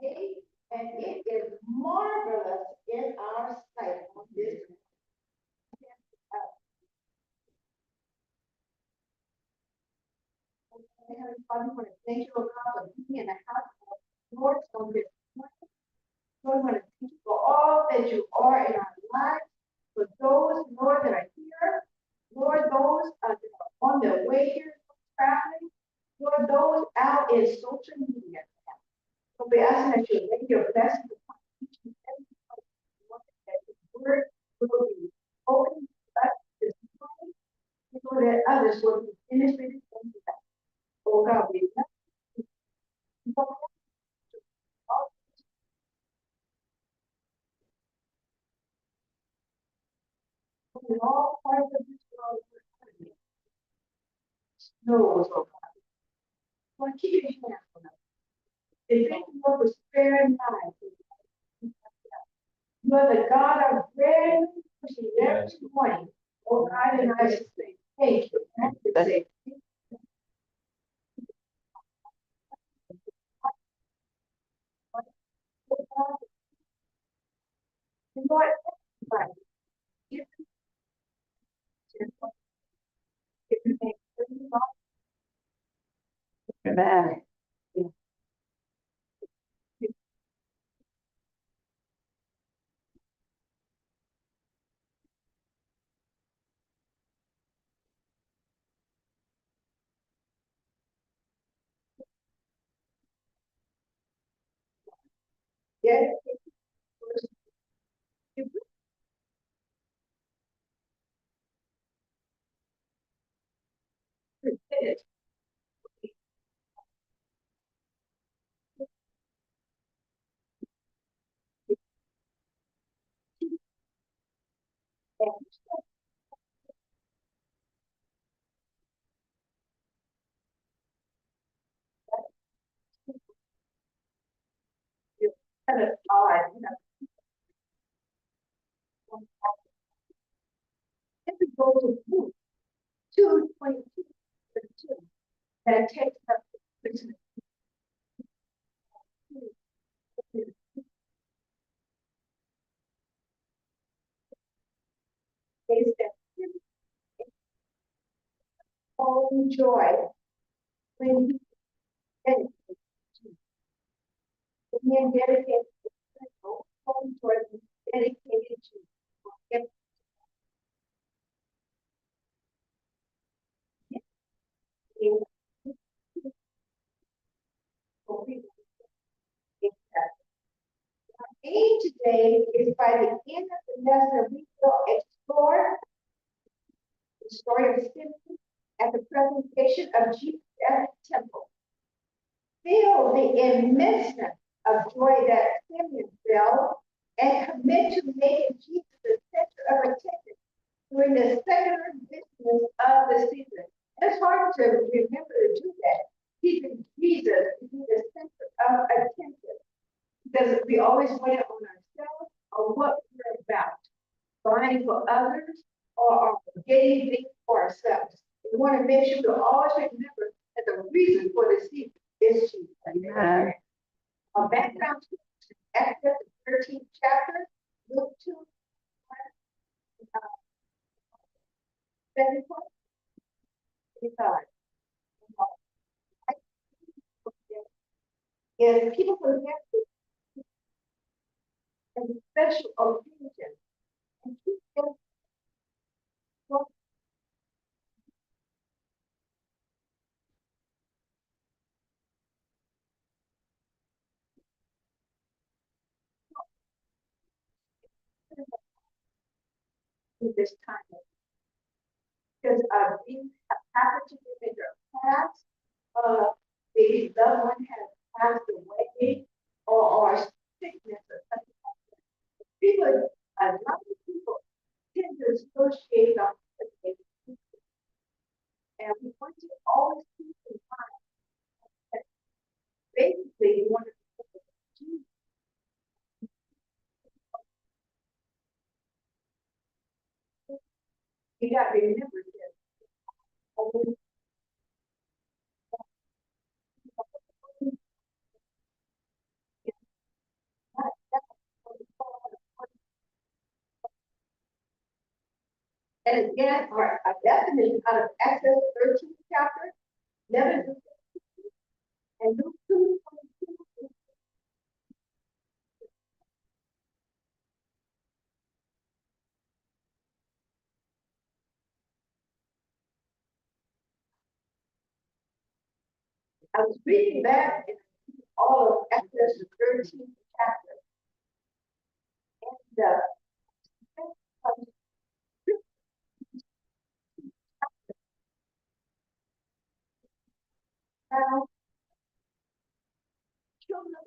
day, and it is marvelous in our sight on this. Heavenly Father, we want to thank you, oh God, for being in the house of the Lord on this morning. Lord, we want to thank you for all that you are in our lives, for those, Lord, that are here, Lord, those that are on their way here, traveling, Lord, those out in social media. So we ask that you lay your blessings upon each and every one, that the word will be spoken to us this morning, so that others will be benefited from that. Oh God, we love you. In all parts of this world, knows, oh God. Lord, keep your hands on us. And thank you, Lord, for sparing lives. You are the God of bread every morning. Oh God, and I just say thank you. I have to say Lord, everybody, amen. Yes, it is kind of odd. If we go to Luke 2:22, that takes up the is that own joy when he dedicated to being dedicated to own joy dedicated to aim today is by the end of the lesson, we will explore the story of Simeon at the presentation of Jesus at the temple. Feel the immenseness of joy that Simeon felt and commit to making Jesus the center of attention during the secular business of the season. It's hard to remember to do that. Keeping Jesus to be the center of attention because we always want it on ourselves or what we're about, buying for others or getting things for ourselves. We want to make sure we always remember that the reason for the season is Jesus. Amen. Our background to Exodus 13th chapter, Luke 2, 7, 25. If people forget and special occasion and keep them in this time. Because things have happened to them in their past, maybe loved one has passed away or sickness or something like that. People, a lot of people tend to associate on and we want to always keep in mind that basically we want to you got to remember this. And again, our definition out of Exodus 13 chapter, 11 to 15, and Luke 2:22. I was reading that in all of Exodus 13 chapter. And now children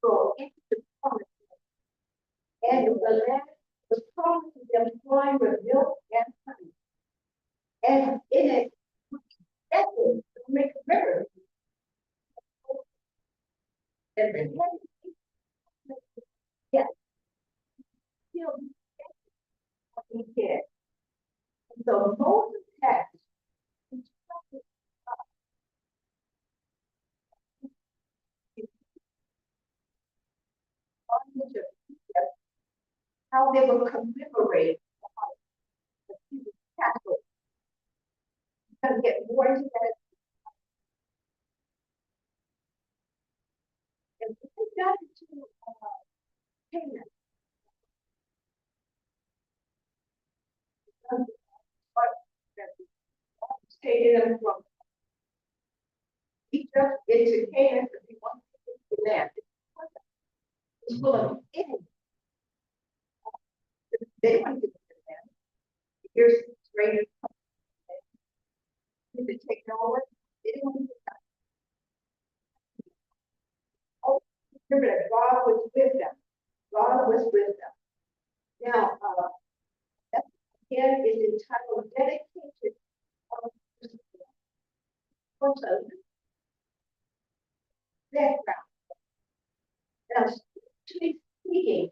go into the promised land, and the land was promised to them flowing with milk and honey. And in it, that was to make a river. And they had to yes, still what he did. And so Moses had instructed the bondage of Egypt how they would commemorate the Jewish Passover. I'm going to get more into that. And when they got into Canaan, stated them from Egypt into Canaan to be one the land. It's full of enemies. They want to get to the land. Here's strangers to take over. They didn't want to get that. Oh, remember that God was with them. God was with them. Now, that again is entitled Dedication of background. Now, spiritually speaking,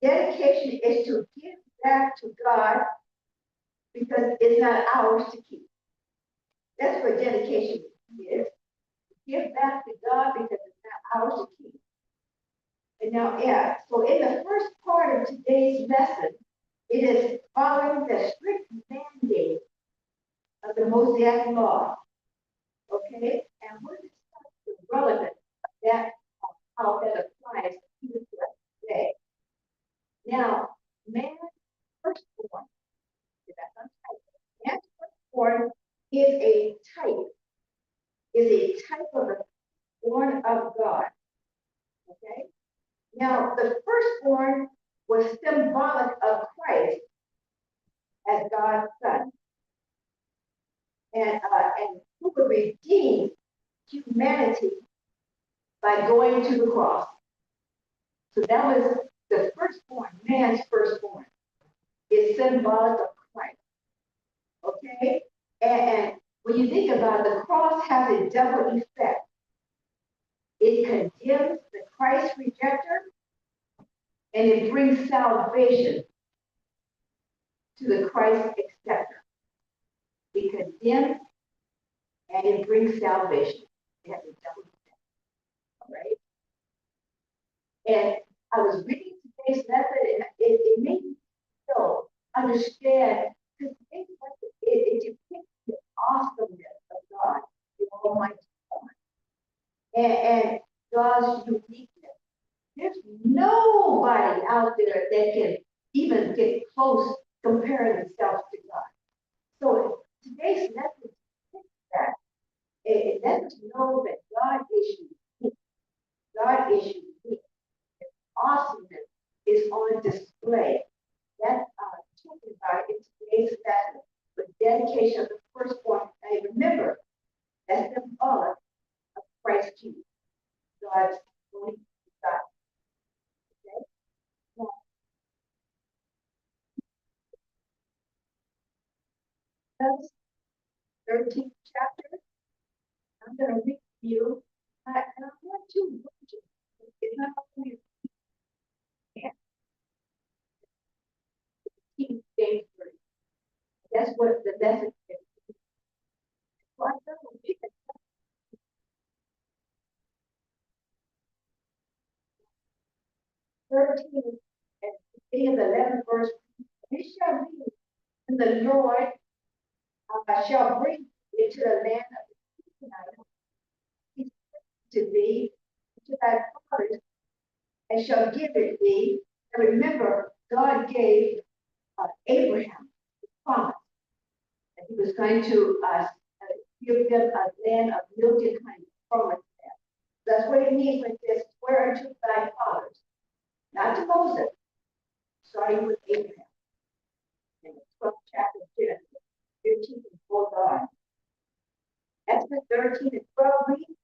dedication is to give back to God because it's not ours to keep. That's what dedication is. Give back to God because it's not ours to keep. And now, yeah, so in the first part of today's lesson, it is following the strict mandate of the Mosaic Law. Okay? And what is the relevance of that, how that applies to us today? Now, man's firstborn, man's firstborn is a type of a born of God. Okay? Now, the firstborn was symbolic of Christ as God's son. And who would redeem humanity by going to the cross. So that was the firstborn, man's firstborn. Is symbolic of Christ. Okay? And when you think about it, the cross has a double effect. It condemns the Christ rejecter and it brings salvation to the Christ acceptor. It condemns and it brings salvation. It has a double effect. All right? And I was reading today's lesson and it made me feel, understand, because it depicts the awesomeness of God, the Almighty God, and God's uniqueness. There's nobody out there that can even get close comparing themselves to God. So today's lesson depicts that. It lets us know that God is unique. God is unique. His awesomeness is on display. That's talking about in today's lesson, the dedication of the firstborn. And remember, that's symbolic of Christ Jesus, God's only son. Okay? Now, 13th chapter, I'm going to read you, and I want to read you. It's not only King James Version. That's what the message is. So I'm going to read it. 13 and beginning of the 11th verse. It shall be when whom the Lord shall bring into the land of the Canaanites to thee, to thy fathers, and shall give it thee. And remember, God gave Abraham the promise that he was going to give them a land of milk and honey, promised them. That's what it means when it says, swear unto thy fathers, not to Moses, starting with Abraham. In the 12th chapter of Genesis, 15 and 4 on. Exodus 13 and 12 reads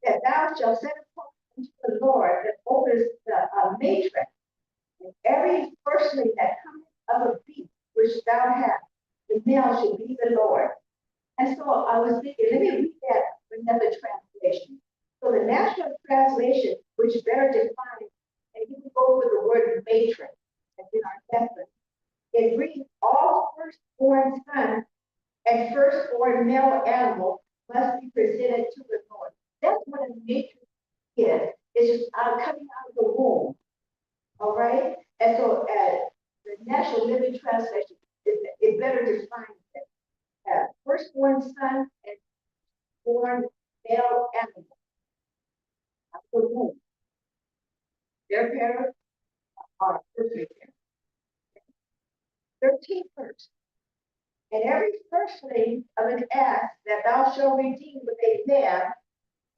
that thou shalt set apart unto the Lord that opens the matrix, and every firstling that cometh of a beast which thou hast, the male shall be the Lord. And so I was thinking, let me read that from another translation. So the National Translation, which better defines, and you can go over the word matrix, as in our lesson, it reads, all firstborn sons and firstborn male animal must be presented to the Lord. That's what a matrix is. It's coming out of the womb. All right? And so the National Living Translation, it better defines it. Firstborn son and born male animal out of the womb. Their parents are earthly parents. 13th verse. And every firstling of an ass that thou shalt redeem with a lamb,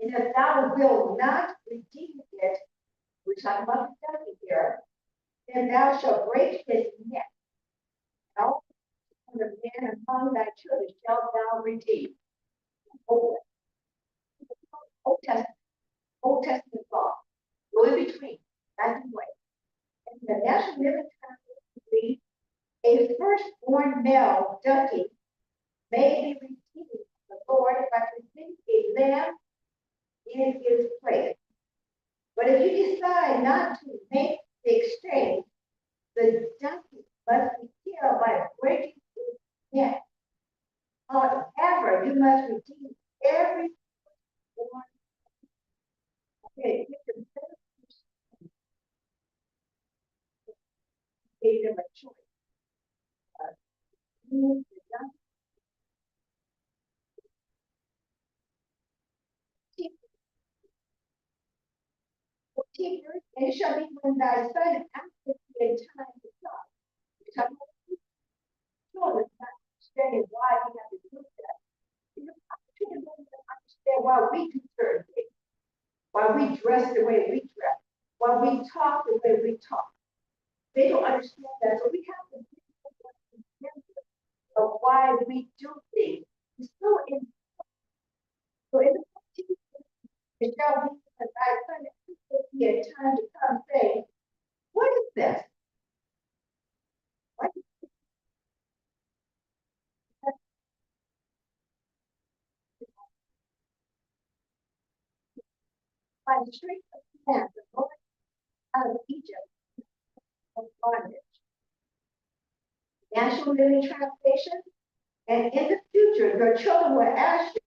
and if thou wilt not redeem it, we're talking about the donkey here, then thou shalt break his neck. And all the man among thy children shalt thou redeem. Old Testament, Old Testament law. Go in between, back and way. And the National Living Translation reads, a firstborn male donkey may be redeemed the Lord by presenting a lamb in his place. But if you decide not to make the exchange, the donkey must be killed by breaking his neck. However, you must redeem every firstborn. Okay, gave them a choice. The donkey 14 verse, and it shall be when thy son asketh thee in time to come. Children not understanding why we have to do that. Because children don't even understand why we do certain things, why we dress the way we dress, why we talk the way we talk. They don't understand that. So we have to be of why we do things. It's so in the 14th, it shall be that thy son asketh thee in time to come, saying, what is this? What is this? By the strength of command, the Lord out of Egypt of bondage. National Living Translation. And in the future, your children will ask you,